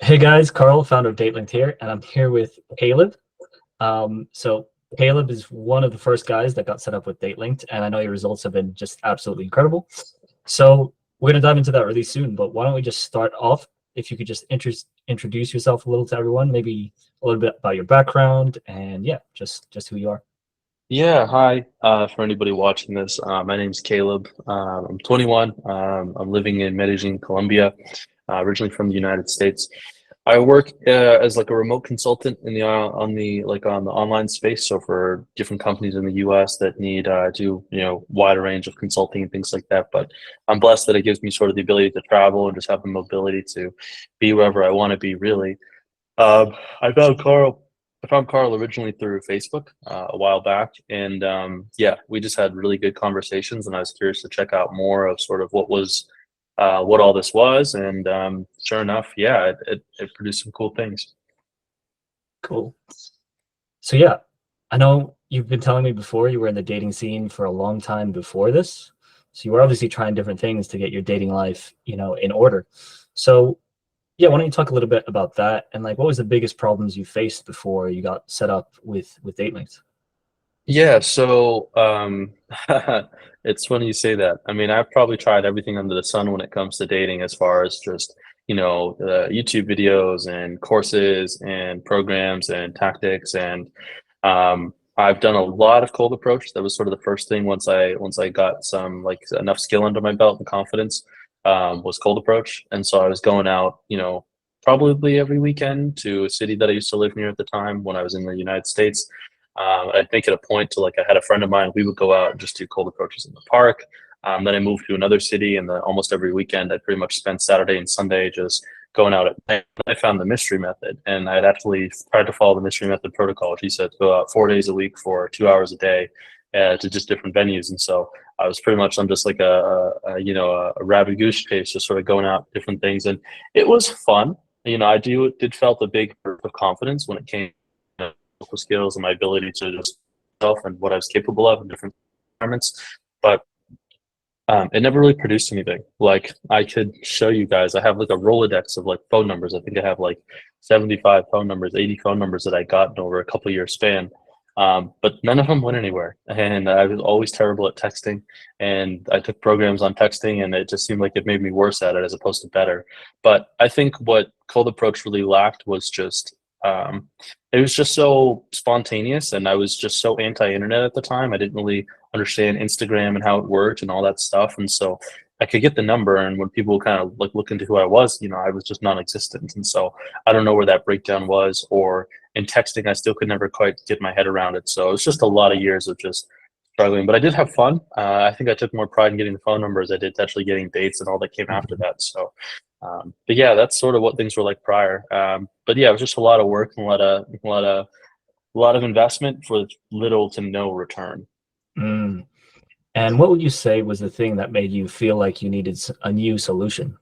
Hey guys, Carl, founder of DateLinked here, and I'm here with Kaleb. So Kaleb is one of the first guys that got set up with DateLinked, and I know your results have been just absolutely incredible. So we're gonna dive into that really soon, but why don't we just start off? If you could just introduce yourself a little to everyone, maybe a little bit about your background, and yeah, just who you are. Yeah, hi. For anybody watching this, my name's Caleb. I'm 21. I'm living in Medellin, Colombia, originally from the United States. I work as like a remote consultant in the on the online space. So for different companies in the U.S. that need do wider range of consulting and things like that. But I'm blessed that it gives me sort of the ability to travel and just have the mobility to be wherever I want to be, really. Um, I found Carl. I found Carl originally through Facebook a while back, and yeah, we just had really good conversations. And I was curious to check out more of sort of what all this was, and sure enough, yeah, it produced some cool things. Cool. So yeah, I know you've been telling me before you were in the dating scene for a long time before this. So you were obviously trying different things to get your dating life, in order. So yeah, why don't you talk a little bit about that and like what was the biggest problems you faced before you got set up with DateLinks? Yeah, so it's funny you say that. I mean, I've probably tried everything under the sun when it comes to dating, as far as just, YouTube videos and courses and programs and tactics. And I've done a lot of cold approach. That was sort of the first thing once I got some like enough skill under my belt and confidence, was cold approach. And so I was going out, probably every weekend to a city that I used to live near at the time when I was in the United States. I'd make it a point to, like, I had a friend of mine, we would go out and just do cold approaches in the park. Then I moved to another city, and then almost every weekend I pretty much spent Saturday and Sunday just going out at night. I found the mystery method, and I'd actually tried to follow the mystery method protocol. She said go out 4 days a week for 2 hours a day to just different venues. And so I was pretty much on just like a rabbit goose chase, just sort of going out different things, and it was fun. I did felt a big burst of confidence when it came social skills and my ability to just self and what I was capable of in different environments. But it never really produced anything. Like, I could show you guys, I have like a Rolodex of like phone numbers. I think I have like 75 phone numbers, 80 phone numbers that I gotten over a couple year span. But none of them went anywhere. And I was always terrible at texting. And I took programs on texting, and it just seemed like it made me worse at it as opposed to better. But I think what cold approach really lacked was just um, it was just so spontaneous, and I was just so anti-internet at the time. I didn't really understand Instagram and how it worked and all that stuff. And so I could get the number, and when people kind of like look into who I was, I was just non-existent. And so I don't know where that breakdown was, or in texting, I still could never quite get my head around it. So it was just a lot of years of just struggling, but I did have fun. I think I took more pride in getting the phone numbers I did actually getting dates and all that came after that. So, but yeah, that's sort of what things were like prior. But yeah, it was just a lot of work and a lot of investment for little to no return. Mm. And what would you say was the thing that made you feel like you needed a new solution?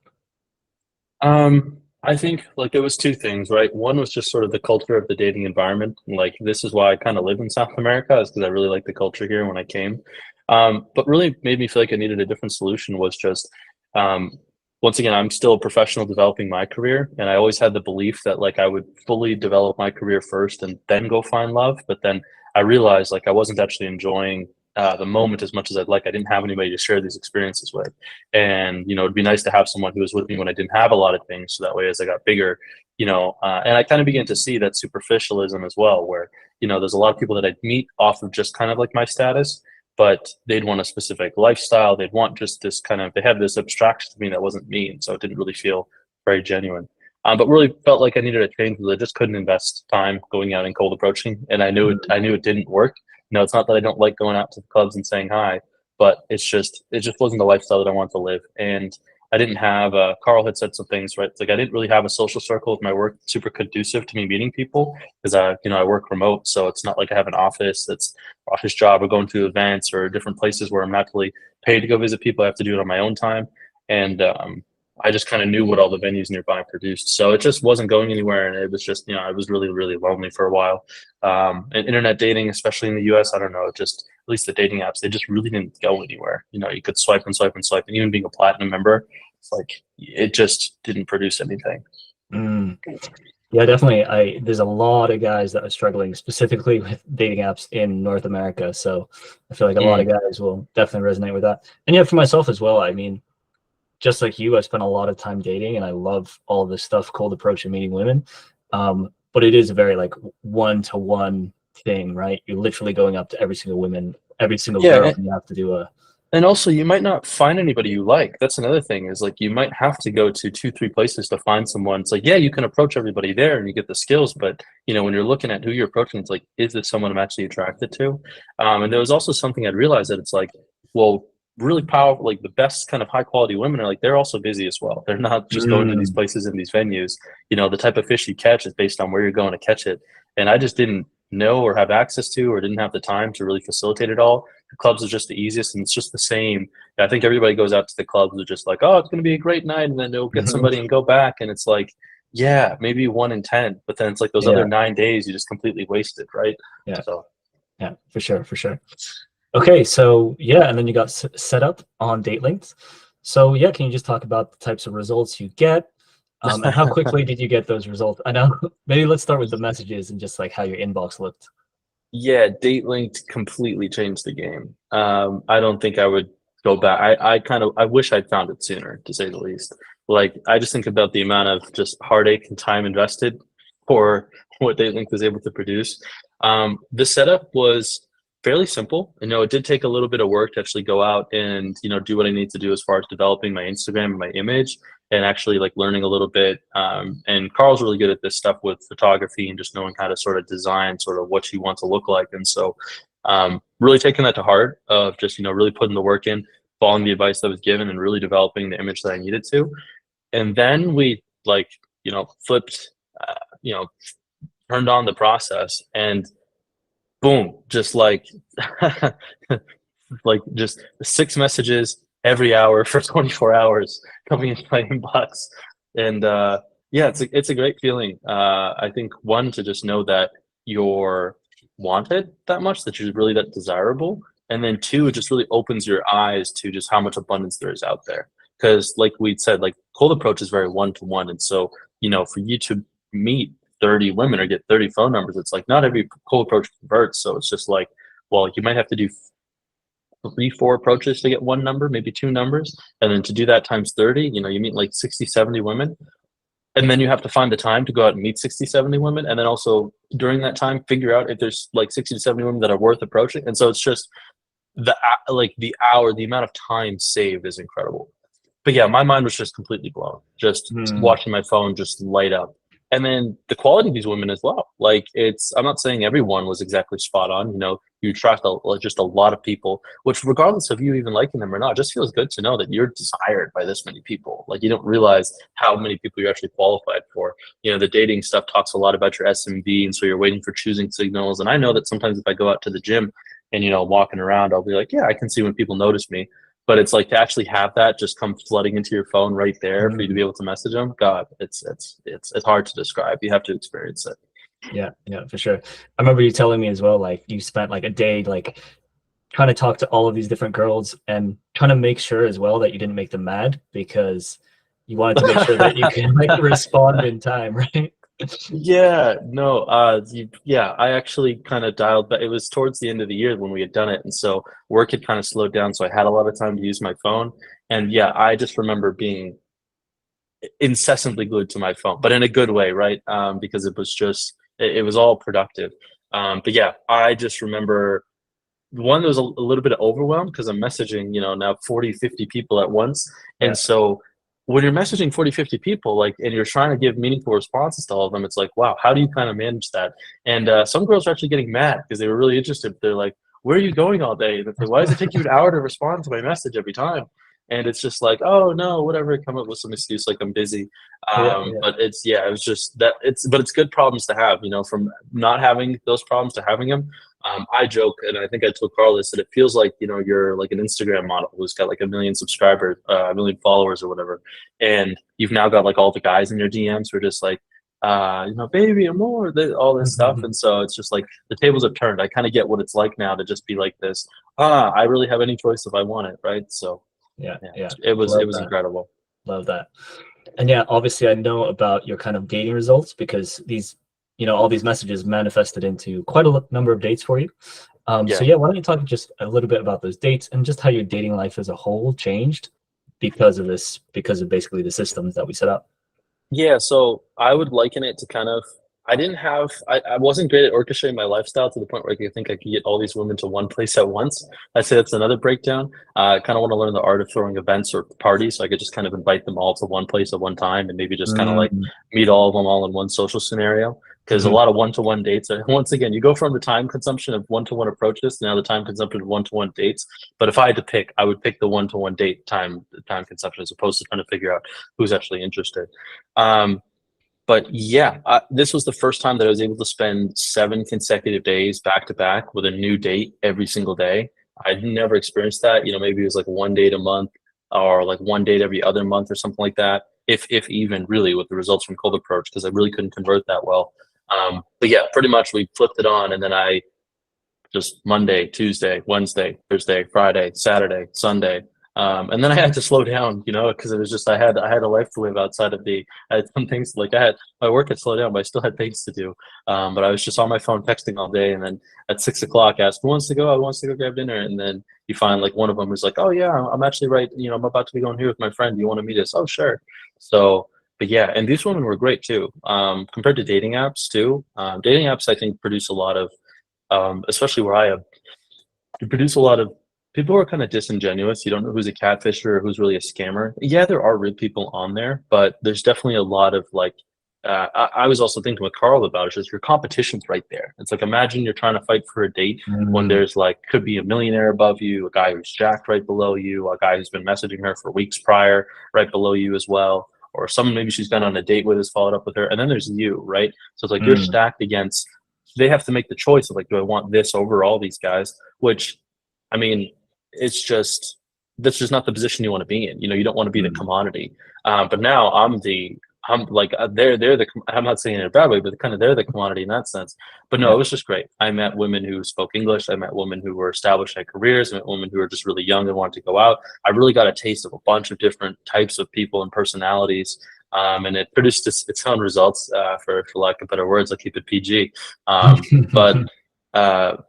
I think like it was two things, right? One was just sort of the culture of the dating environment. Like, this is why I kind of live in South America, is because I really like the culture here when I came. But really made me feel like I needed a different solution was just um, once again, I'm still a professional developing my career, and I always had the belief that like I would fully develop my career first and then go find love. But then I realized like I wasn't actually enjoying the moment as much as I'd like. I didn't have anybody to share these experiences with, and it'd be nice to have someone who was with me when I didn't have a lot of things, so that way as I got bigger, and I kind of began to see that superficialism as well, where there's a lot of people that I'd meet off of just kind of like my status, but they'd want a specific lifestyle. They'd want just this kind of, they have this abstraction to me that wasn't me. And so it didn't really feel very genuine. But really felt like I needed a change because I just couldn't invest time going out and cold approaching. And I knew it didn't work. It's not that I don't like going out to the clubs and saying hi, but it just wasn't the lifestyle that I wanted to live. And I didn't have, Carl had said some things, right? It's like I didn't really have a social circle with my work super conducive to me meeting people because I work remote. So it's not like I have an office job or going to events or different places where I'm not really paid to go visit people. I have to do it on my own time. And I just kind of knew what all the venues nearby produced. So it just wasn't going anywhere. And it was just, I was really, really lonely for a while. And internet dating, especially in the US, I don't know, just at least the dating apps, they just really didn't go anywhere. You could swipe and swipe and swipe. And even being a platinum member, it's like it just didn't produce anything. Mm. Yeah, definitely. There's a lot of guys that are struggling specifically with dating apps in North America. So I feel like a lot of Mm. guys will definitely resonate with that. And yeah, for myself as well. I mean, just like you, I spent a lot of time dating, and I love all this stuff, cold approach and meeting women. But it is a very like one-to-one thing, right? You're literally going up to every single woman, every single girl, Yeah, and you have to do a and also, you might not find anybody you like. That's another thing is like you might have to go to 2, 3 places to find someone. It's like, yeah, you can approach everybody there and you get the skills, but when you're looking at who you're approaching, it's like, is this someone I'm actually attracted to? And there was also something I'd realized that it's like, well, really powerful, like the best kind of high quality women are like they're also busy as well. They're not just going to these mm, places and these venues. The type of fish you catch is based on where you're going to catch it. And I just didn't know or have access to or didn't have the time to really facilitate it all. The clubs are just the easiest, and it's just the same. I think everybody goes out to the clubs with just like, oh, it's going to be a great night, and then they'll get mhm. somebody and go back, and it's like, yeah, maybe 1 in 10, but then it's like those other Yeah, 9 days you just completely wasted, right? yeah, So yeah, for sure, for sure. Okay, so yeah, and then you got set up on date links. So yeah, can you just talk about the types of results you get, and how quickly did you get those results? I know maybe let's start with the messages and just like how your inbox looked. yeah, date linked completely changed the game. I don't think I would go back. I wish I'd found it sooner, to say the least. Like I just think about the amount of just heartache and time invested for what date link was able to produce. The setup was fairly simple. It did take a little bit of work to actually go out and do what I need to do as far as developing my Instagram and my image and actually like learning a little bit. And Carl's really good at this stuff with photography and just knowing how to sort of design sort of what you want to look like. And so, really taking that to heart of just, really putting the work in, following the advice that was given and really developing the image that I needed to. And then we like, flipped, you know, turned on the process and boom, just like, like just 6 messages every hour for 24 hours coming into my inbox. And yeah, it's a great feeling. I think one to just know that you're wanted that much, that you're really that desirable, and then two, it just really opens your eyes to just how much abundance there is out there. Because like we'd said, like cold approach is very one to one, and so for you to meet 30 women or get 30 phone numbers, it's like not every cold approach converts. So it's just like, well, you might have to do 3, 4 approaches to get one number, maybe two numbers. And then to do that times 30, you meet like 60, 70 women. And then you have to find the time to go out and meet 60, 70 women. And then also during that time, figure out if there's like 60 to 70 women that are worth approaching. And so it's just the amount of time saved is incredible. But yeah, my mind was just completely blown, just Hmm. watching my phone just light up. And then the quality of these women as well. Like I'm not saying everyone was exactly spot on. You attract just a lot of people, which regardless of you even liking them or not, just feels good to know that you're desired by this many people. Like you don't realize how many people you're actually qualified for. The dating stuff talks a lot about your SMV, and so you're waiting for choosing signals. And I know that sometimes if I go out to the gym and walking around, I'll be like, yeah, I can see when people notice me. But it's like to actually have that just come flooding into your phone right there for you to be Hmm. able to message them. God, it's hard to describe. You have to experience it. Yeah, yeah, for sure. I remember you telling me as well, like you spent like a day like trying to talk to all of these different girls and trying to make sure as well that you didn't make them mad because you wanted to make sure that you can like respond in time, right? Yeah, no, yeah, I actually kind of dialed back. It was towards the end of the year when we had done it, and so work had kind of slowed down, so I had a lot of time to use my phone. And yeah, I just remember being incessantly glued to my phone, but in a good way, right? Because it was all productive. But yeah, I just remember one that was a little bit overwhelmed because I'm messaging, now 40, 50 people at once. And Yeah. so when you're messaging 40, 50 people, like, and you're trying to give meaningful responses to all of them, it's like, wow, how do you kind of manage that? And some girls are actually getting mad because they were really interested. They're like, where are you going all day? And it's like, why does it take you an hour to respond to my message every time? And it's just like, oh no, whatever, come up with some excuse like I'm busy. Yeah, yeah. But it was just that but it's good problems to have, from not having those problems to having them. I joke, and I think I told Carl this, that it feels like you're like an Instagram model who's got like a million subscribers, a million followers or whatever, and you've now got like all the guys in your DMs who are just like, baby, and more, all this stuff, and so it's just like the tables have turned. I kind of get what it's like now to just be like this. I really have any choice if I want it, right? So Yeah, yeah, yeah. it was Love it was that. incredible. Love that. And yeah, obviously I know about your kind of dating results because these, all these messages manifested into quite a number of dates for you. So Yeah. yeah, why don't you talk just a little bit about those dates and just how your dating life as a whole changed because of this, because of basically the systems that we set up. Yeah, so I would liken it to kind of I wasn't great at orchestrating my lifestyle to the point where I could think I could get all these women to one place at once. I'd say that's another breakdown. I kind of want to learn the art of throwing events or parties so I could just kind of invite them all to one place at one time and maybe just kind of like Mm, meet all of them all in one social scenario. Because a mhm, lot of one-to-one dates are, once again, you go from the time consumption of one-to-one approaches to now the time consumption of one-to-one dates. But if I had to pick, I would pick the one-to-one date time consumption as opposed to trying to figure out who's actually interested. Um, but yeah, this was the first time that I was able to spend 7 consecutive days back to back with a new date every single day. I'd never experienced that. Maybe it was like one date a month or like one date every other month or something like that. If even really with the results from cold approach, because I really couldn't convert that well. But yeah, pretty much we flipped it on, and then I just Monday, Tuesday, Wednesday, Thursday, Friday, Saturday, Sunday. And then I had to slow down, because it was just I had a life to live outside of I had some things like I had my work had slowed down, but I still had things to do. But I was just on my phone texting all day, and then at 6 o'clock, asked who wants to go. I wants to go grab dinner, and then you find like one of them is like, oh yeah, I'm actually right. I'm about to be going here with my friend. Do you want to meet us? Oh sure. So, but yeah, and these women were great too. Compared to dating apps too. Dating apps I think produce a lot of especially where I am, you produce a lot of people who are kind of disingenuous. You don't know who's a catfisher or who's really a scammer. Yeah, there are real people on there, but there's definitely a lot of like, I was also thinking with Carl about it, just your competition's right there. It's like, imagine you're trying to fight for a date when mm, there's like, could be a millionaire above you, a guy who's jacked right below you, a guy who's been messaging her for weeks prior right below you as well. Or someone maybe she's been on a date with has followed up with her. And then there's you, right? So it's like you're mm, stacked against, they have to make the choice of like, do I want this over all these guys? Which, I mean, it's just that's just not the position you want to be in. You don't want to be the mm. commodity. But now I'm like they're the I'm not saying it in a bad way, but kind of they're the commodity in that sense. But no, Yeah. it was just great. I met women who spoke English. I met women who were established at careers. I met women who were just really young and wanted to go out. I really got a taste of a bunch of different types of people and personalities. And it produced its own results, for lack of better words. I'll keep it PG. But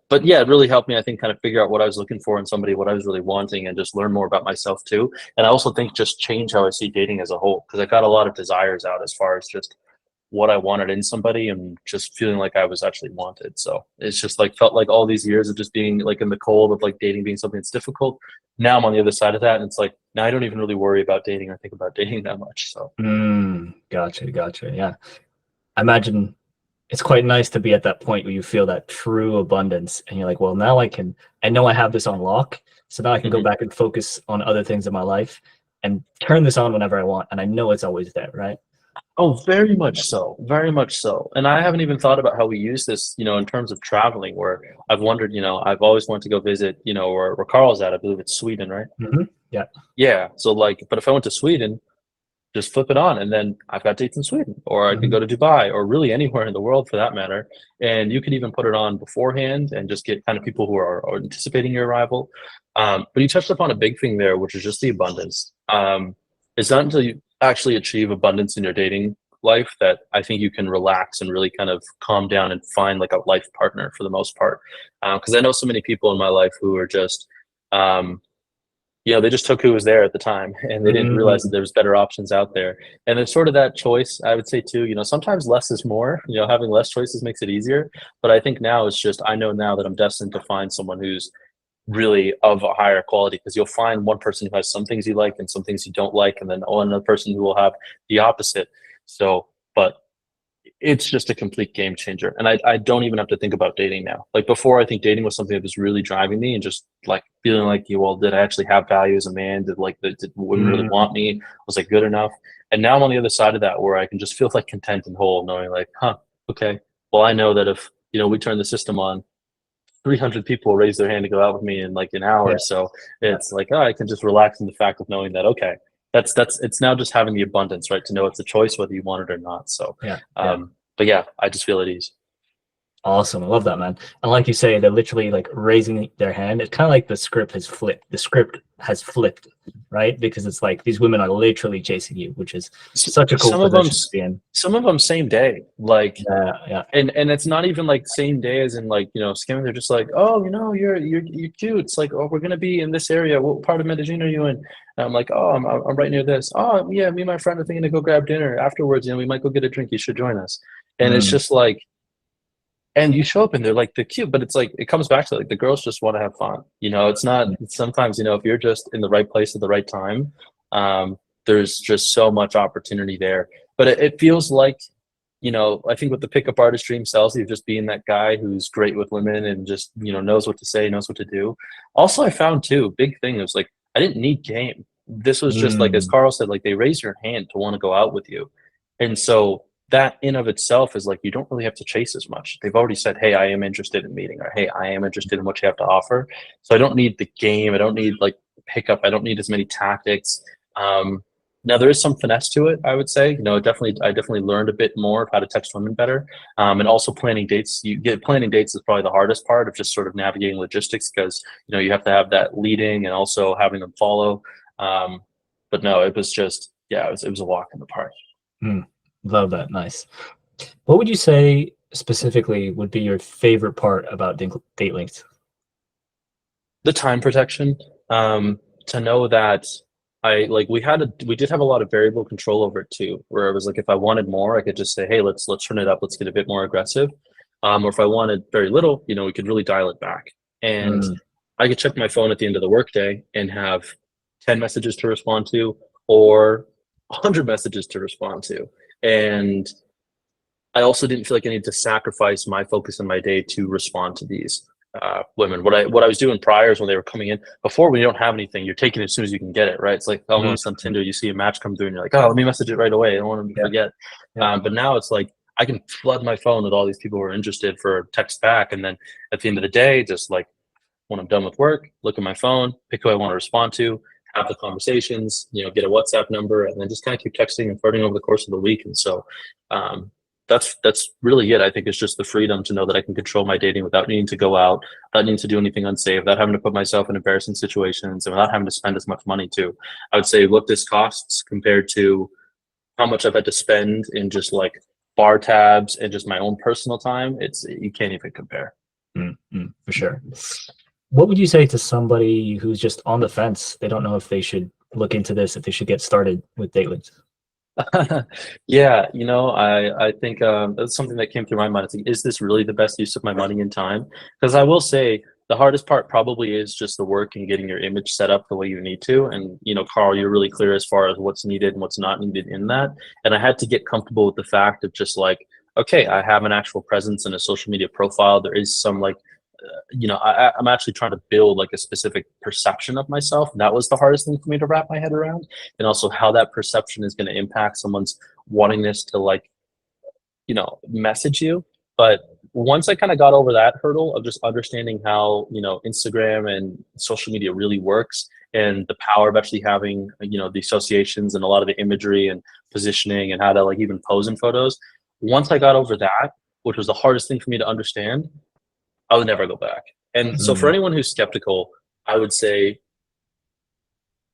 but yeah, it really helped me, I think, kind of figure out what I was looking for in somebody, what I was really wanting, and just learn more about myself too. And I also think just change how I see dating as a whole, because I got a lot of desires out as far as just what I wanted in somebody and just feeling like I was actually wanted. So it's just like felt like all these years of just being like in the cold of like dating being something that's difficult. Now I'm on the other side of that, and it's like now I don't even really worry about dating or think about dating that much. So Gotcha. Yeah. I imagine it's quite nice to be at that point where you feel that true abundance and you're like, well, now I know I have this on lock. So now I can go mhm. back and focus on other things in my life and turn this on whenever I want. And I know it's always there, right? Oh, very much so. Very much so. And I haven't even thought about how we use this, in terms of traveling, where I've wondered, I've always wanted to go visit, where Carl's at. I believe it's Sweden, right? Yeah. Yeah. So like, but if I went to Sweden, just flip it on and then I've got dates in Sweden, or I could Hmm. go to Dubai, or really anywhere in the world for that matter. And you could even put it on beforehand and just get kind of people who are anticipating your arrival. But you touched upon a big thing there, which is just the abundance. It's not until you actually achieve abundance in your dating life that I think you can relax and really kind of calm down and find like a life partner for the most part. Because I know so many people in my life who are just, um, they just took who was there at the time, and they didn't realize that Hmm. there was better options out there. And there's sort of that choice, I would say too, sometimes less is more. Having less choices makes it easier. But I think now it's just I know now that I'm destined to find someone who's really of a higher quality, because you'll find one person who has some things you like and some things you don't like, and then another person who will have the opposite. So, but it's just a complete game changer. And I don't even have to think about dating now. Like before, I think dating was something that was really driving me and just like feeling like, well, did I actually have value as a man? Did women really Hmm. want me? Was I good enough? And now I'm on the other side of that, where I can just feel like content and whole, knowing like, okay, well, I know that if, we turn the system on, 300 people will raise their hand to go out with me in like an hour. Yeah. So Yeah. it's like, I can just relax in the fact of knowing that, okay, it's now just having the abundance, right? To know it's a choice whether you want it or not. So, Yeah. Yeah. but yeah, I just feel at ease. Awesome. I love that, man. And like you say, they're literally like raising their hand. It's kind of like the script has flipped. The script has flipped, right? Because it's like these women are literally chasing you, which is such a cool Some of them, position to be in. some of them same day, like, Yeah, yeah. and it's not even like same day as in like, scamming. They're just like, oh, you're cute. It's like, oh, we're gonna be in this area. What part of Medellin are you in? And I'm like, oh, I'm right near this. Oh, yeah, me and my friend are thinking to go grab dinner afterwards. We might go get a drink. You should join us. And it's Mm, just like, and you show up and they're like they're cute, but it's like it comes back to like the girls just want to have fun. It's not sometimes, if you're just in the right place at the right time, there's just so much opportunity there. But it feels like, I think with the pickup artist dream sells you just being that guy who's great with women and just, knows what to say, knows what to do. Also, I found too, big thing was like I didn't need game. This was just like, as mm, Carl said, like they raise your hand to want to go out with you. And so that in of itself is like you don't really have to chase as much. They've already said, hey, I am interested in meeting, or hey, I am interested in what you have to offer. So I don't need the game. I don't need like pickup. I don't need as many tactics. Now there is some finesse to it, I would say. I definitely learned a bit more of how to text women better, and also planning dates. Planning dates is probably the hardest part of just sort of navigating logistics because you have to have that leading and also having them follow. But no, it was just it was a walk in the park. mm. Love that. Nice. What would you say specifically would be your favorite part about date links? The time protection, to know that we did have a lot of variable control over it too, where it was like if I wanted more I could just say, hey, let's turn it up, let's get a bit more aggressive, or if I wanted very little, we could really dial it back. And Mm, I could check my phone at the end of the workday and have 10 messages to respond to, or 100 messages to respond to. And I also didn't feel like I needed to sacrifice my focus in my day to respond to these women. What I was doing prior is when they were coming in. Before, when you don't have anything, you're taking it as soon as you can get it, right? It's like mm, almost on Tinder, you see a match come through, and you're like, oh, let me message it right away. I don't want them to yeah, forget. yeah. But now it's like I can flood my phone with all these people who are interested for a text back, and then at the end of the day, just like when I'm done with work, look at my phone, pick who I want to respond to, have the conversations, get a WhatsApp number, and then just kind of keep texting and flirting over the course of the week. And so um, that's really it. I think it's just the freedom to know that I can control my dating without needing to go out, without needing to do anything unsafe, without having to put myself in embarrassing situations, and without having to spend as much money too. I would say what this costs compared to how much I've had to spend in just like bar tabs and just my own personal time, you can't even compare. For sure. What would you say to somebody who's just on the fence? They don't know if they should look into this, if they should get started with date links. Yeah, I think that's something that came through my mind. It's like, is this really the best use of my money and time? Because I will say the hardest part probably is just the work and getting your image set up the way you need to. And Carl, you're really clear as far as what's needed and what's not needed in that. And I had to get comfortable with the fact of just like, okay, I have an actual presence in a social media profile. There is some like I'm actually trying to build like a specific perception of myself. And that was the hardest thing for me to wrap my head around. And also how that perception is going to impact someone's wantingness to like, message you. But once I kind of got over that hurdle of just understanding how, Instagram and social media really works and the power of actually having, the associations and a lot of the imagery and positioning and how to like even pose in photos. Once I got over that, which was the hardest thing for me to understand, I would never go back. And so for Mm, anyone who's skeptical, I would say,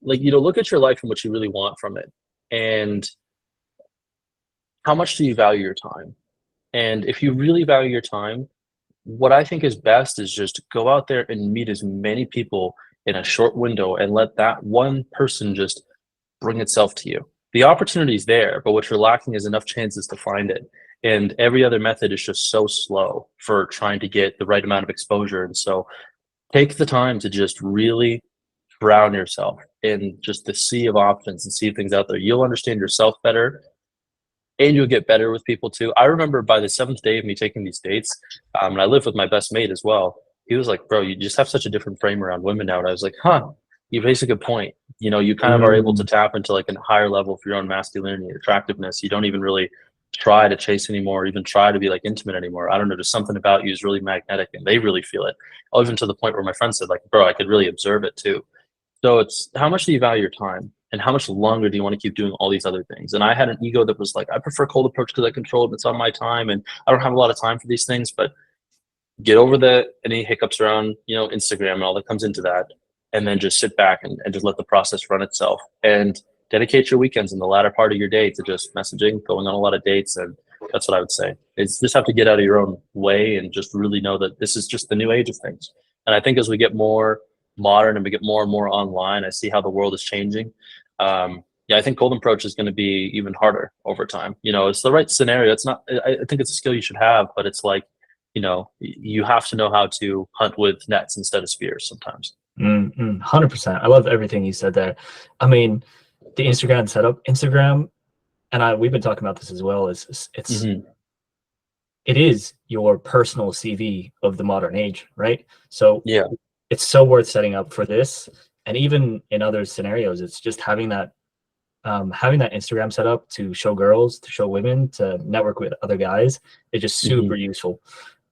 like, look at your life and what you really want from it. And how much do you value your time? And if you really value your time, what I think is best is just go out there and meet as many people in a short window and let that one person just bring itself to you. The opportunity is there, but what you're lacking is enough chances to find it. And every other method is just so slow for trying to get the right amount of exposure. And so take the time to just really drown yourself in just the sea of options and see things out there. You'll understand yourself better and you'll get better with people too. I remember by the seventh day of me taking these dates, and I lived with my best mate as well. He was like, bro, you just have such a different frame around women now. And I was like, huh, you raise a good point. You kind of are able to mm, tap into like a higher level for your own masculinity, attractiveness. You don't even really try to chase anymore, or even try to be like intimate anymore. I don't know, just something about you is really magnetic and they really feel it. Even to the point where my friend said like, bro, I could really observe it too. So it's how much do you value your time and how much longer do you want to keep doing all these other things? And I had an ego that was like, I prefer cold approach because I control it. It's on my time and I don't have a lot of time for these things. But get over any hiccups around, Instagram and all that comes into that, and then just sit back and just let the process run itself, and dedicate your weekends in the latter part of your day to just messaging, going on a lot of dates. And that's what I would say. It's just have to get out of your own way and just really know that this is just the new age of things. And I think as we get more modern and we get more and more online, I see how the world is changing. Yeah, I think cold approach is going to be even harder over time. It's the right scenario. It's not, I think it's a skill you should have, but it's like, you have to know how to hunt with nets instead of spears sometimes. 100%. I love everything you said there. I mean, the Instagram setup, Instagram, and we've been talking about this as well. It is your personal CV of the modern age, right? So yeah, it's so worth setting up for this, and even in other scenarios, it's just having that Instagram set up to show girls, to show women, to network with other guys. It's just super useful.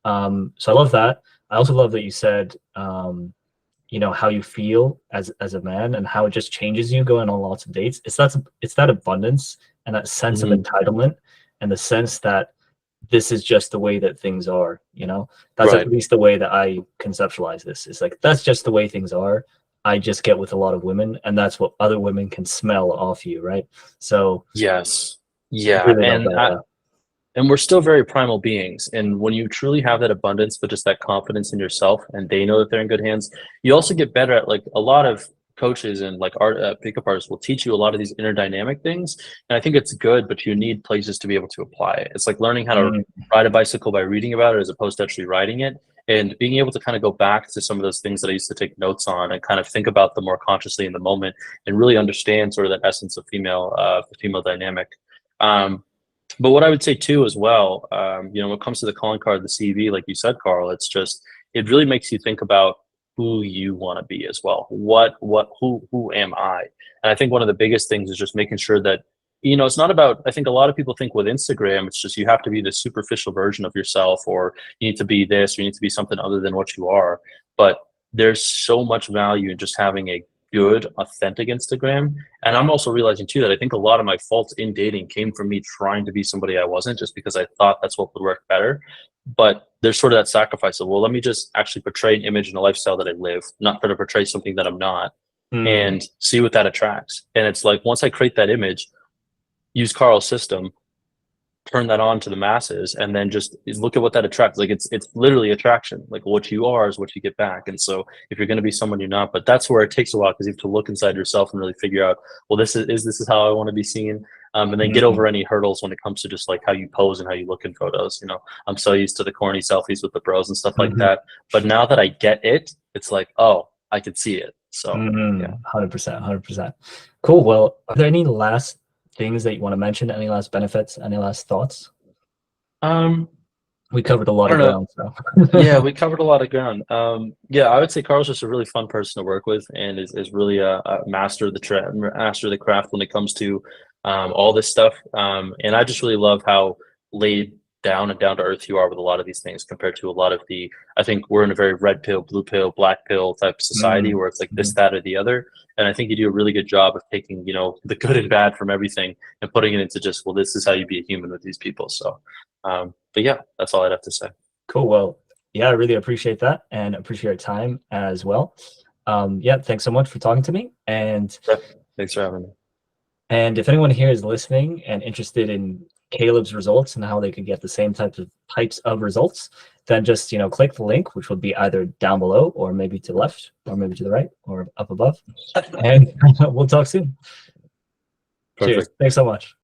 So I love that. I also love that you said, how you feel as a man and how it just changes you going on lots of dates. It's that abundance and that sense of entitlement and the sense that this is just the way that things are. That's right. at least the way that I conceptualize this. It's like, that's just the way things are. I just get with a lot of women, and that's what other women can smell off you, right? So yes, yeah, really and we're still very primal beings. And when you truly have that abundance, but just that confidence in yourself, and they know that they're in good hands, you also get better at, like, a lot of coaches and like pickup artists will teach you a lot of these inner dynamic things. And I think it's good, but you need places to be able to apply it. It's like learning how to ride a bicycle by reading about it as opposed to actually riding it, and being able to kind of go back to some of those things that I used to take notes on and kind of think about them more consciously in the moment and really understand sort of that essence of the female dynamic. But what I would say too, as well, when it comes to the calling card, the CV, like you said, Carl, it really makes you think about who you want to be as well. Who am I? And I think one of the biggest things is just making sure that, it's not about, I think a lot of people think with Instagram, it's just, you have to be the superficial version of yourself, or you need to be this, or you need to be something other than what you are. But there's so much value in just having a good, authentic Instagram. And I'm also realizing too that I think a lot of my faults in dating came from me trying to be somebody I wasn't, just because I thought that's what would work better. But there's sort of that sacrifice of, well, let me just actually portray an image and a lifestyle that I live, not try to portray something that I'm not, and see what that attracts. And it's like, once I create that image, use Carl's system, turn that on to the masses, and then just look at what that attracts. Like, it's literally attraction. Like, what you are is what you get back. And so if you're going to be someone you're not, but that's where it takes a while, because you have to look inside yourself and really figure out, well, this is how I want to be seen. And then get over any hurdles when it comes to just like how you pose and how you look in photos. I'm so used to the corny selfies with the bros and stuff like that. But now that I get it, it's like, oh, I could see it. So yeah. 100%. Cool. Well, are there any last things that you want to mention? Any last benefits? Any last thoughts? We covered a lot of ground. So. Yeah, we covered a lot of ground. Yeah, I would say Carl's just a really fun person to work with, and is really a master of the craft when it comes to all this stuff. And I just really love how laid down and down to earth you are with a lot of these things, compared to a lot of I think we're in a very red pill, blue pill, black pill type of society where it's like this, that, or the other. And I think you do a really good job of taking, the good and bad from everything and putting it into just, well, this is how you be a human with these people. So, but yeah, that's all I'd have to say. Cool. Well, yeah, I really appreciate that, and appreciate your time as well. Yeah, thanks so much for talking to me. And thanks for having me. And if anyone here is listening and interested in Kaleb's results and how they could get the same types of results, then just click the link, which will be either down below, or maybe to the left, or maybe to the right, or up above. And we'll talk soon. Perfect. Cheers. Thanks so much.